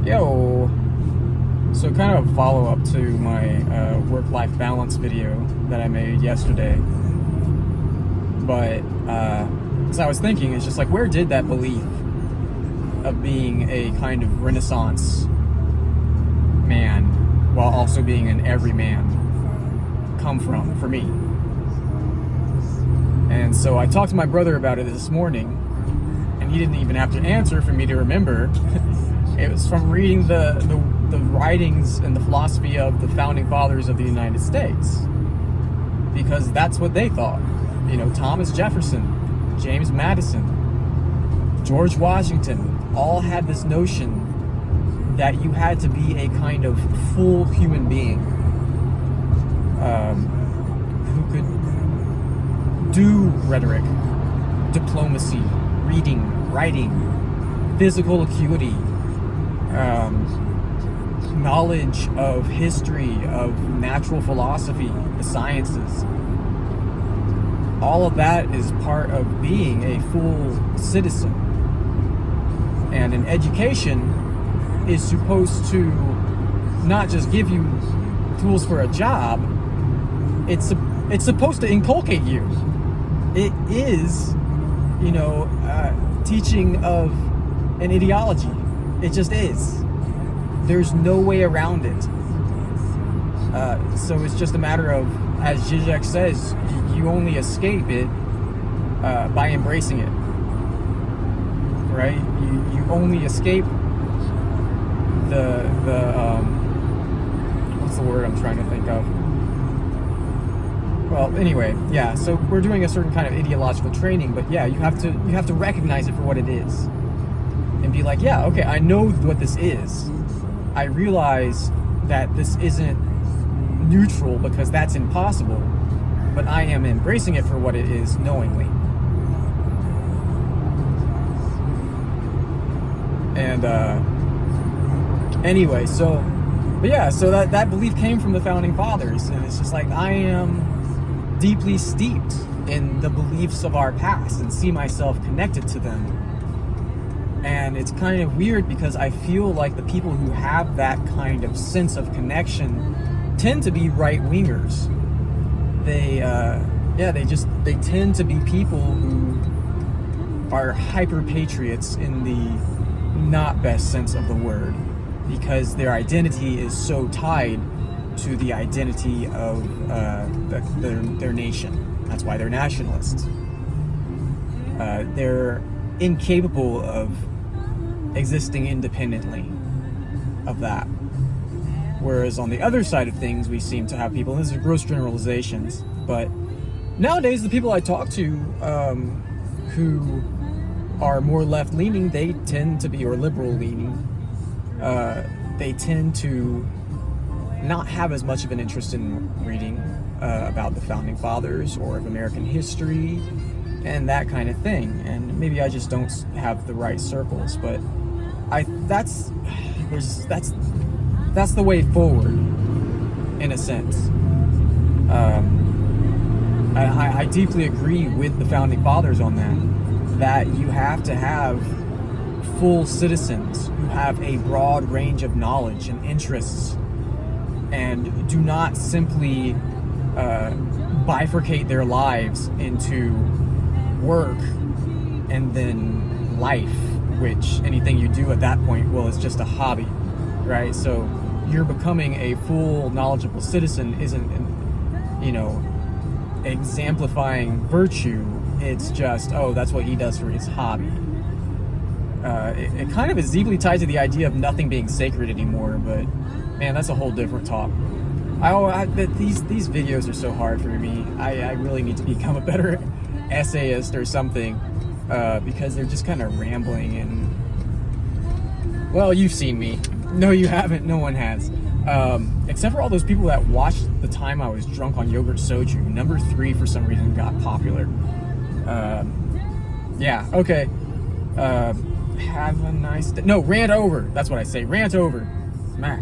Yo, so kind of a follow-up to my work-life balance video that I made yesterday. But as I was thinking, it's just like, where did that belief of being a kind of Renaissance man while also being an everyman come from for me? And so I talked to my brother about it this morning, and he didn't even have to answer for me to remember. It was from reading the writings and the philosophy of the founding fathers of the United States, because that's what they thought. You know, Thomas Jefferson, James Madison, George Washington all had this notion that you had to be a kind of full human being who could do rhetoric, diplomacy, reading, writing, physical acuity, knowledge of history, of natural philosophy, the sciences. All of that is part of being a full citizen. And an education is supposed to not just give you tools for a job, it's supposed to inculcate you. It is, teaching of an ideology. It just is. There's no way around it. So it's just a matter of, as Zizek says, you only escape it by embracing it. Right? You only escape the what's the word I'm trying to think of? Well, anyway, yeah. So we're doing a certain kind of ideological training, but yeah, you have to recognize it for what it is, and be like, yeah, okay, I know what this is. I realize that this isn't neutral because that's impossible, but I am embracing it for what it is knowingly. And anyway, so that belief came from the founding fathers, and it's just like, I am deeply steeped in the beliefs of our past and see myself connected to them. And it's kind of weird because I feel like the people who have that kind of sense of connection tend to be right-wingers. They tend to be people who are hyper-patriots in the not best sense of the word, because their identity is so tied to the identity of their nation. That's why they're nationalists. They're incapable of existing independently of that. Whereas on the other side of things, we seem to have people, and this is gross generalizations, but nowadays the people I talk to who are more left-leaning, they tend to be, or liberal-leaning, they tend to not have as much of an interest in reading about the founding fathers or of American history and that kind of thing. And maybe I just don't have the right circles, but that's the way forward, in a sense. I deeply agree with the founding fathers on that you have to have full citizens who have a broad range of knowledge and interests, and do not simply bifurcate their lives into work and then life, which anything you do at that point, well, it's just a hobby, right? So you're becoming a full knowledgeable citizen isn't, exemplifying virtue. It's just, oh, that's what he does for his hobby. It kind of is deeply tied to the idea of nothing being sacred anymore, but man, that's a whole different talk. These videos are so hard for me. I really need to become a better essayist or something, because they're just kind of rambling and, well, you've seen me. No, you haven't. No one has. Except for all those people that watched the time I was drunk on yogurt soju. Number 3, for some reason, got popular. Yeah, okay. Have a nice day. No, rant over. That's what I say. Rant over. Smack.